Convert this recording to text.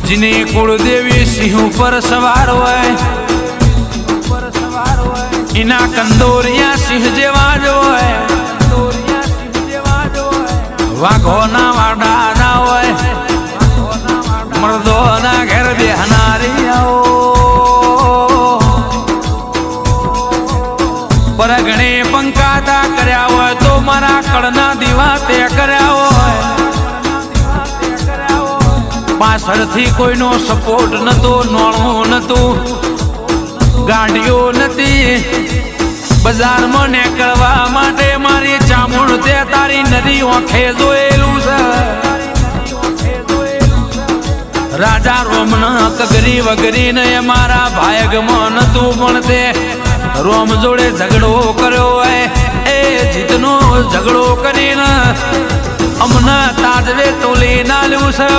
जिन्हें कुलदेवी सिंह पर सवार होय इना कंदोरिया सिंह जेवा जो है वाघोना वाडा ना होय मर्दोना घेर बेहनारी आओ पर घणे पंकाता कर्या होय तो मारा कड़ना दीवा ते कर्या होय पाछळथी कोईनो सपोर्ट नतो नोळो नतो गाड़ियों नती बजार में निकलवा माटे मारी चामुंड ते तारी नदी आंखे जोएलू छे राजा रोमना कगरी वगरी ने मारा भायग में नतु पण ते रोम जोड़े झगड़ो कर्यो है ए जितनो झगड़ो करीने अमना ताजवे तोली नाल्यू छे।